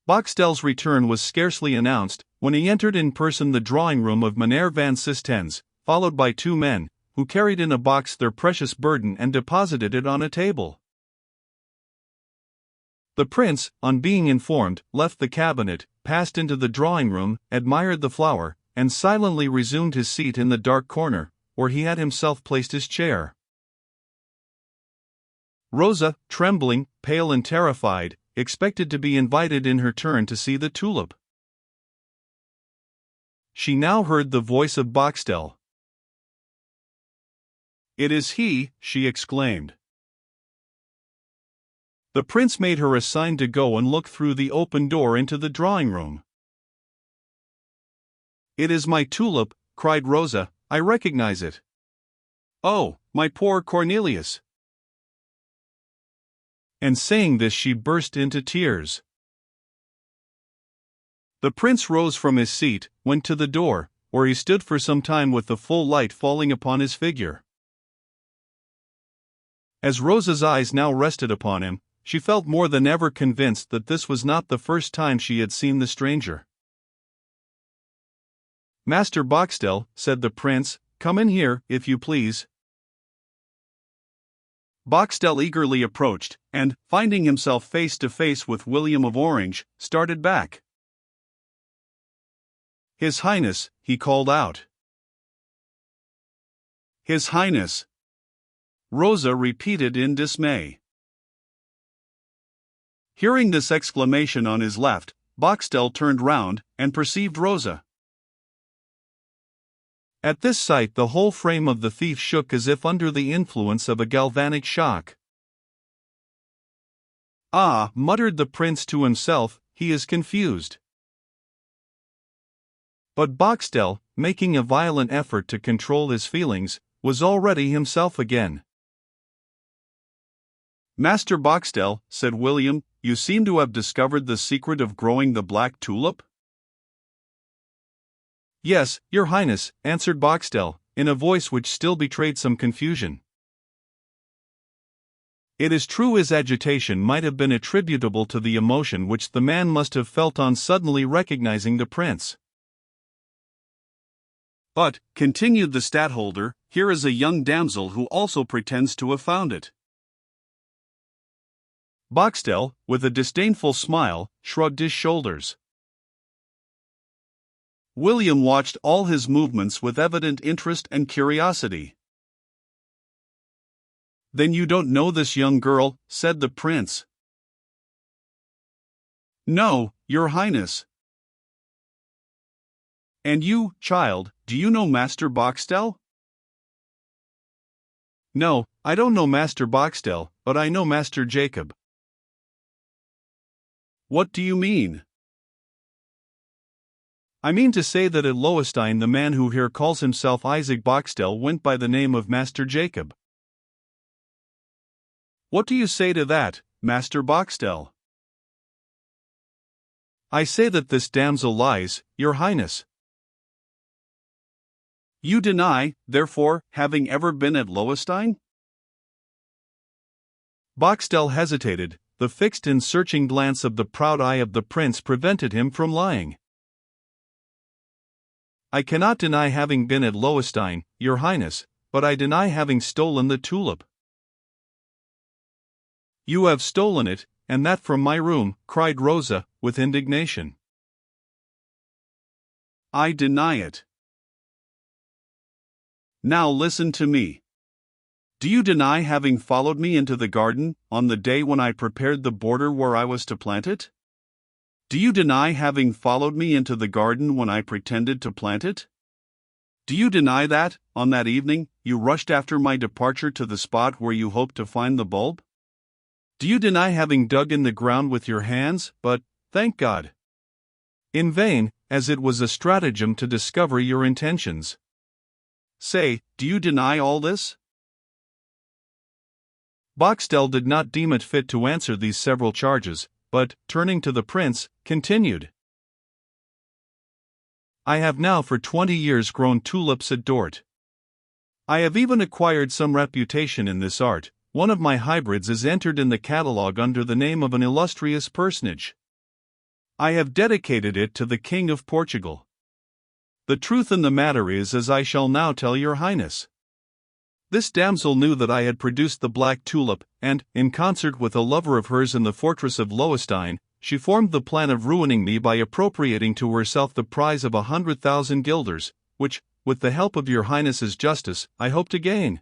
Boxtel's return was scarcely announced, when he entered in person the drawing-room of Meneer van Sistens, followed by two men, who carried in a box their precious burden and deposited it on a table. The prince, on being informed, left the cabinet, passed into the drawing-room, admired the flower, and silently resumed his seat in the dark corner, where he had himself placed his chair. Rosa, trembling, pale and terrified, expected to be invited in her turn to see the tulip. She now heard the voice of Boxtel. "It is he," she exclaimed. The prince made her a sign to go and look through the open door into the drawing-room. "It is my tulip," cried Rosa, "I recognize it. Oh, my poor Cornelius!" And saying this she burst into tears. The prince rose from his seat, went to the door, where he stood for some time with the full light falling upon his figure. As Rosa's eyes now rested upon him, she felt more than ever convinced that this was not the first time she had seen the stranger. "Master Boxtel," said the prince, "come in here, if you please." Boxtel eagerly approached, and, finding himself face to face with William of Orange, started back. "His Highness," he called out. "His Highness," Rosa repeated in dismay. Hearing this exclamation on his left, Boxtel turned round, and perceived Rosa. At this sight the whole frame of the thief shook as if under the influence of a galvanic shock. "Ah," muttered the prince to himself, "he is confused." But Boxtel, making a violent effort to control his feelings, was already himself again. "Master Boxtel," said William, "you seem to have discovered the secret of growing the black tulip?" "Yes, your Highness," answered Boxtel, in a voice which still betrayed some confusion. It is true his agitation might have been attributable to the emotion which the man must have felt on suddenly recognizing the prince. "But," continued the stadtholder, "here is a young damsel who also pretends to have found it." Boxtel, with a disdainful smile, shrugged his shoulders. William watched all his movements with evident interest and curiosity. "Then you don't know this young girl?" said the prince. "No, your Highness." "And you, child, do you know Master Boxtel?" "No, I don't know Master Boxtel, but I know Master Jacob." "What do you mean?" "I mean to say that at Lowenstein the man who here calls himself Isaac Boxtel went by the name of Master Jacob." "What do you say to that, Master Boxtel?" "I say that this damsel lies, your Highness." "You deny, therefore, having ever been at Lowenstein?" Boxtel hesitated. The fixed and searching glance of the proud eye of the prince prevented him from lying. "I cannot deny having been at Lowenstein, your Highness, but I deny having stolen the tulip." "You have stolen it, and that from my room," cried Rosa, with indignation. "I deny it." "Now listen to me. Do you deny having followed me into the garden, on the day when I prepared the border where I was to plant it? Do you deny having followed me into the garden when I pretended to plant it? Do you deny that, on that evening, you rushed after my departure to the spot where you hoped to find the bulb? Do you deny having dug in the ground with your hands, but, thank God, in vain, as it was a stratagem to discover your intentions? Say, do you deny all this?" Boxtel did not deem it fit to answer these several charges, but, turning to the prince, continued. "I have now for 20 years grown tulips at Dort. I have even acquired some reputation in this art. One of my hybrids is entered in the catalogue under the name of an illustrious personage. I have dedicated it to the King of Portugal. The truth in the matter is as I shall now tell your highness. This damsel knew that I had produced the Black Tulip, and, in concert with a lover of hers in the fortress of Lowenstein, she formed the plan of ruining me by appropriating to herself the prize of 100,000 guilders, which, with the help of your highness's justice, I hope to gain.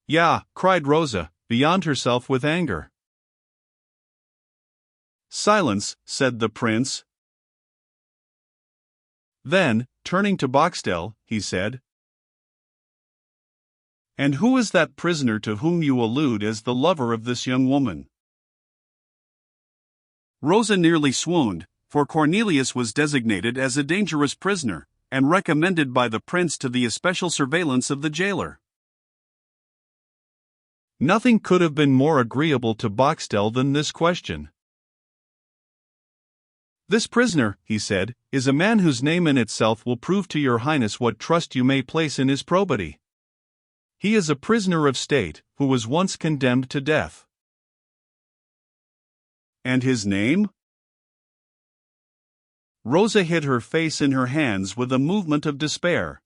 "Yeah," cried Rosa, beyond herself with anger. "Silence," said the prince. Then, turning to Boxtel, he said, "And who is that prisoner to whom you allude as the lover of this young woman?" Rosa nearly swooned, for Cornelius was designated as a dangerous prisoner, and recommended by the prince to the especial surveillance of the jailer. Nothing could have been more agreeable to Boxtel than this question. "This prisoner," he said, "is a man whose name in itself will prove to your highness what trust you may place in his probity. He is a prisoner of state, who was once condemned to death." "And his name?" Rosa hid her face in her hands with a movement of despair.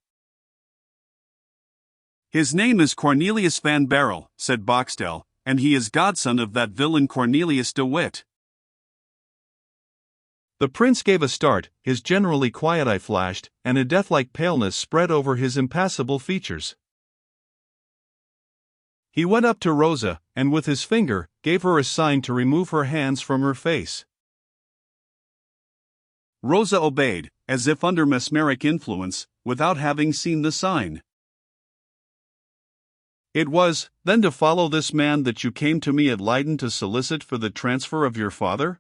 "His name is Cornelius van Barrel," said Boxtel, "and he is godson of that villain Cornelius de Witt." The prince gave a start, his generally quiet eye flashed, and a death-like paleness spread over his impassible features. He went up to Rosa, and with his finger, gave her a sign to remove her hands from her face. Rosa obeyed, as if under mesmeric influence, without having seen the sign. "It was, then, to follow this man that you came to me at Leyden to solicit for the transfer of your father?"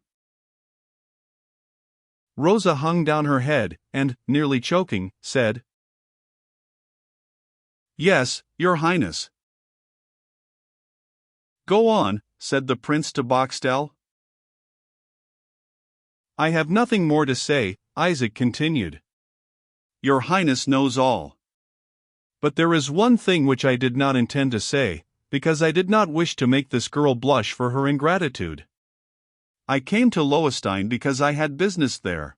Rosa hung down her head, and, nearly choking, said, "Yes, your highness." "Go on," said the prince to Boxtel. "I have nothing more to say," Isaac continued. "Your highness knows all. But there is one thing which I did not intend to say, because I did not wish to make this girl blush for her ingratitude. I came to Lowenstein because I had business there.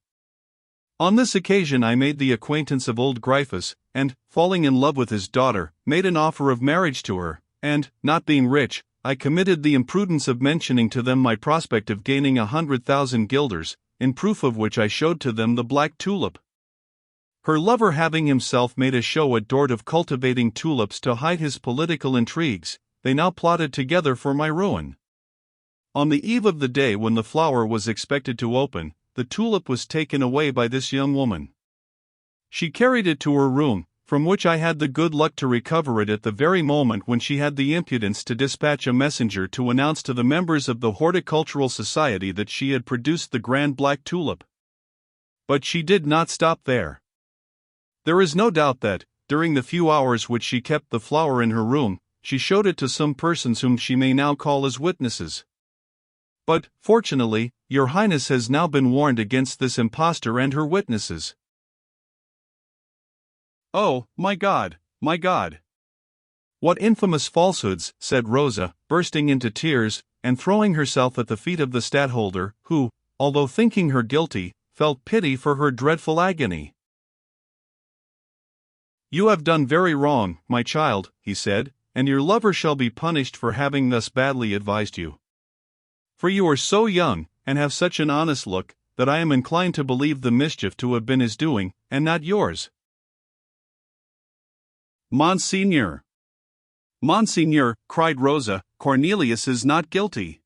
On this occasion I made the acquaintance of old Gryphus, and, falling in love with his daughter, made an offer of marriage to her, and, not being rich, I committed the imprudence of mentioning to them my prospect of gaining 100,000 guilders, in proof of which I showed to them the Black Tulip. Her lover having himself made a show at Dort of cultivating tulips to hide his political intrigues, they now plotted together for my ruin. On the eve of the day when the flower was expected to open, the tulip was taken away by this young woman. She carried it to her room, from which I had the good luck to recover it at the very moment when she had the impudence to dispatch a messenger to announce to the members of the Horticultural Society that she had produced the grand Black Tulip. But she did not stop there. There is no doubt that, during the few hours which she kept the flower in her room, she showed it to some persons whom she may now call as witnesses. But, fortunately, your highness has now been warned against this impostor and her witnesses." "Oh, my God, my God! What infamous falsehoods," said Rosa, bursting into tears, and throwing herself at the feet of the stadtholder, who, although thinking her guilty, felt pity for her dreadful agony. "You have done very wrong, my child," he said, "and your lover shall be punished for having thus badly advised you. For you are so young, and have such an honest look, that I am inclined to believe the mischief to have been his doing, and not yours." "Monseigneur! Monseigneur," cried Rosa, "Cornelius is not guilty."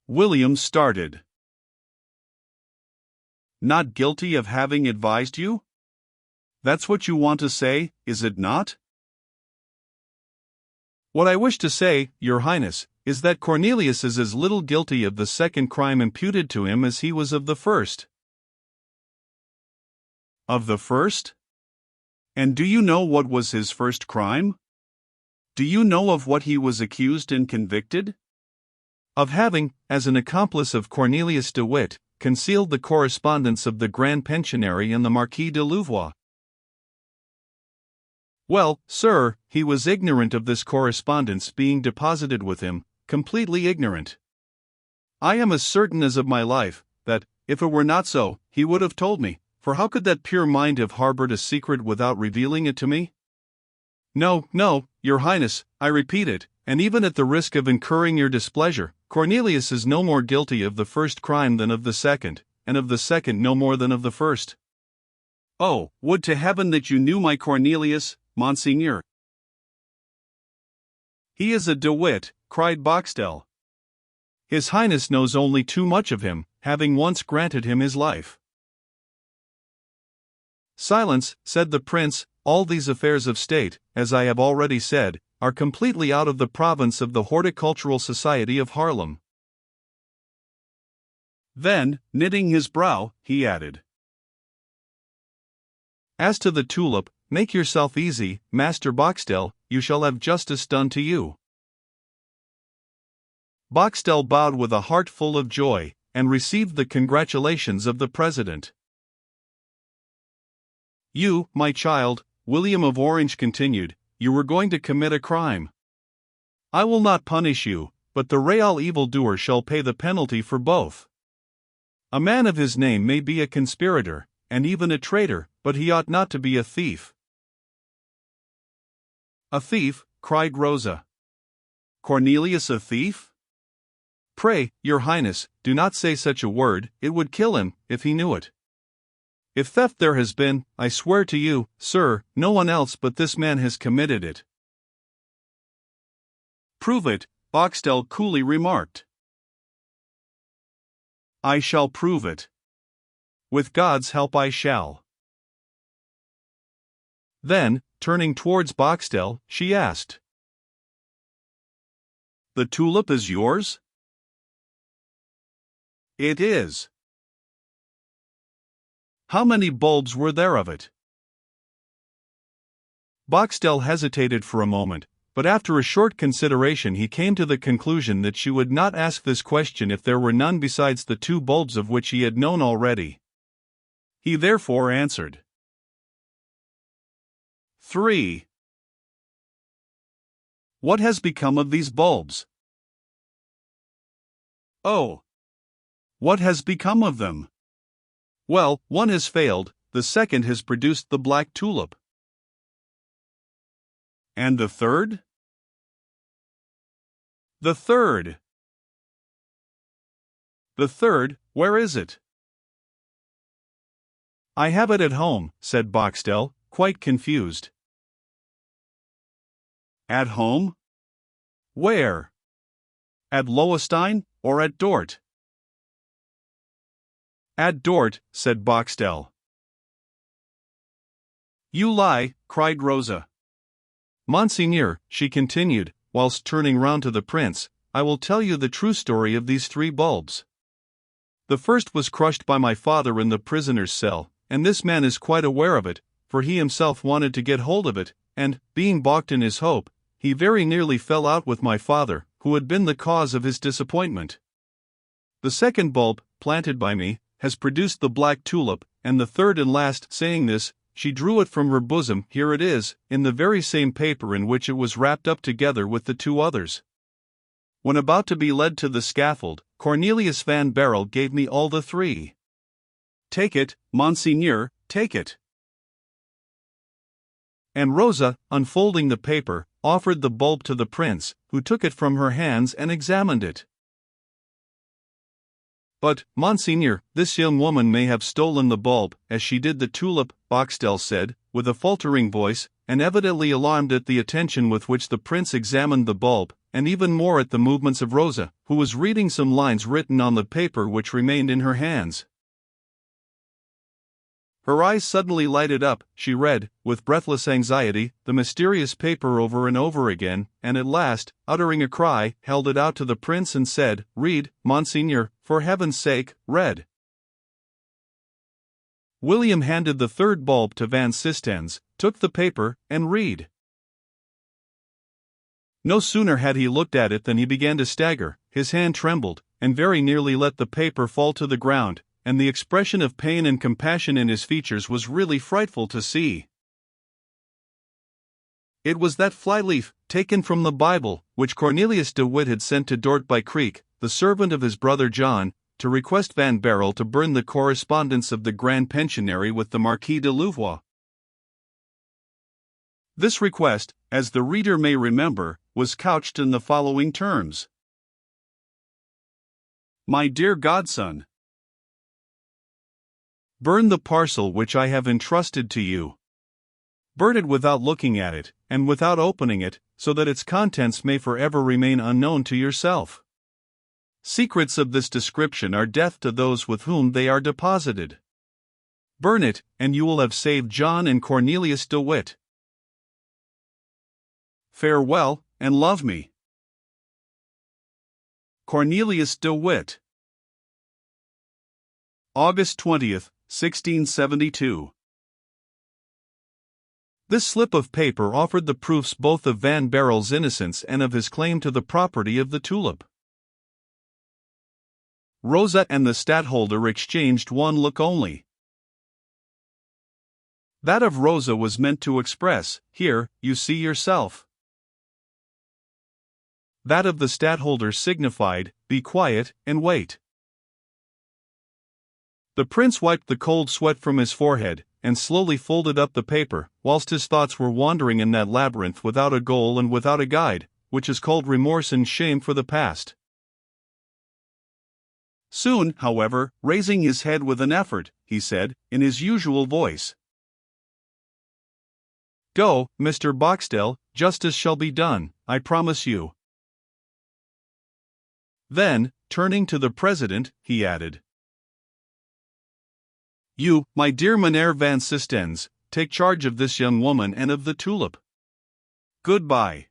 William started. "Not guilty of having advised you? That's what you want to say, is it not?" "What I wish to say, your highness, is that Cornelius is as little guilty of the second crime imputed to him as he was of the first." "Of the first? And do you know what was his first crime? Do you know of what he was accused and convicted?" "Of having, as an accomplice of Cornelius de Witt, concealed the correspondence of the Grand Pensionary and the Marquis de Louvois." "Well, sir, he was ignorant of this correspondence being deposited with him, completely ignorant. I am as certain as of my life, that, if it were not so, he would have told me, for how could that pure mind have harbored a secret without revealing it to me? No, no, your Highness, I repeat it, and even at the risk of incurring your displeasure, Cornelius is no more guilty of the first crime than of the second, and of the second no more than of the first. Oh, would to heaven that you knew my Cornelius, Monseigneur! He is a de-wit, cried Boxtel. His Highness knows only too much of him, having once granted him his life. Silence, said the prince, all these affairs of state, as I have already said, are completely out of the province of the Horticultural Society of Haarlem. Then, knitting his brow, he added, as to the tulip, make yourself easy, Master Boxtel, you shall have justice done to you. Boxtel bowed with a heart full of joy, and received the congratulations of the president. You, my child, William of Orange continued, you were going to commit a crime. I will not punish you, but the real evildoer shall pay the penalty for both. A man of his name may be a conspirator, and even a traitor, but he ought not to be a thief. A thief, cried Rosa. Cornelius a thief? Pray, your Highness, do not say such a word, it would kill him, if he knew it. If theft there has been, I swear to you, sir, no one else but this man has committed it. Prove it, Boxtel coolly remarked. I shall prove it. With God's help I shall. Then, turning towards Boxtel, she asked, the tulip is yours? It is. How many bulbs were there of it? Boxtel hesitated for a moment, but after a short consideration he came to the conclusion that she would not ask this question if there were none besides the 2 bulbs of which he had known already. He therefore answered, 3. What has become of these bulbs? Oh. What has become of them? Well, one has failed, the second has produced the black tulip. And the third? The third. The third, where is it? I have it at home, said Boxtel, quite confused. At home? Where? At Lowenstein, or at Dort? At Dort, said Boxtel. You lie, cried Rosa. Monseigneur, she continued, whilst turning round to the prince, I will tell you the true story of these 3 bulbs. The first was crushed by my father in the prisoner's cell, and this man is quite aware of it, for he himself wanted to get hold of it, and, being balked in his hope, he very nearly fell out with my father, who had been the cause of his disappointment. The second bulb, planted by me, has produced the black tulip, and the third and last, saying this, she drew it from her bosom, here it is, in the very same paper in which it was wrapped up together with the 2 others. When about to be led to the scaffold, Cornelius van Barrel gave me all the 3. Take it, Monseigneur, take it. And Rosa, unfolding the paper, offered the bulb to the prince, who took it from her hands and examined it. But, Monseigneur, this young woman may have stolen the bulb, as she did the tulip, Boxtel said, with a faltering voice, and evidently alarmed at the attention with which the prince examined the bulb, and even more at the movements of Rosa, who was reading some lines written on the paper which remained in her hands. Her eyes suddenly lighted up, she read, with breathless anxiety, the mysterious paper over and over again, and at last, uttering a cry, held it out to the prince and said, Read, Monseigneur, for heaven's sake, read. William handed the third bulb to Van Sistens, took the paper, and read. No sooner had he looked at it than he began to stagger, his hand trembled, and very nearly let the paper fall to the ground, and the expression of pain and compassion in his features was really frightful to see. It was that flyleaf, taken from the Bible, which Cornelius de Witt had sent to Dort by Creek, the servant of his brother John, to request Van Barrel to burn the correspondence of the Grand Pensionary with the Marquis de Louvois. This request, as the reader may remember, was couched in the following terms. My dear godson, burn the parcel which I have entrusted to you. Burn it without looking at it, and without opening it, so that its contents may forever remain unknown to yourself. Secrets of this description are death to those with whom they are deposited. Burn it, and you will have saved John and Cornelius de Witt. Farewell, and love me. Cornelius de Witt. August 20th, 1672. This slip of paper offered the proofs both of Van Barrel's innocence and of his claim to the property of the tulip. Rosa and the stadtholder exchanged one look only. That of Rosa was meant to express, "Here, you see yourself." That of the stadtholder signified, "Be quiet, and wait." The prince wiped the cold sweat from his forehead, and slowly folded up the paper, whilst his thoughts were wandering in that labyrinth without a goal and without a guide, which is called remorse and shame for the past. Soon, however, raising his head with an effort, he said, in his usual voice, "Go, Mr. Boxtel, justice shall be done, I promise you." Then, turning to the president, he added, "You, my dear Meneer van Sistens, take charge of this young woman and of the tulip. Goodbye."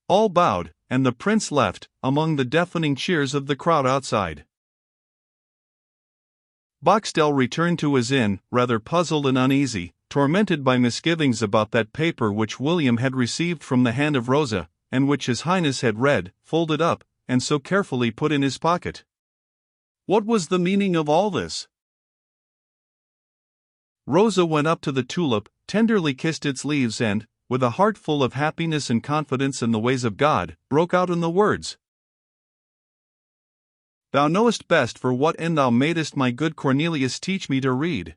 All bowed, and the prince left, among the deafening cheers of the crowd outside. Boxtel returned to his inn, rather puzzled and uneasy, tormented by misgivings about that paper which William had received from the hand of Rosa, and which his Highness had read, folded up, and so carefully put in his pocket. What was the meaning of all this? Rosa went up to the tulip, tenderly kissed its leaves and, with a heart full of happiness and confidence in the ways of God, broke out in the words, "Thou knowest best for what end thou madest my good Cornelius teach me to read.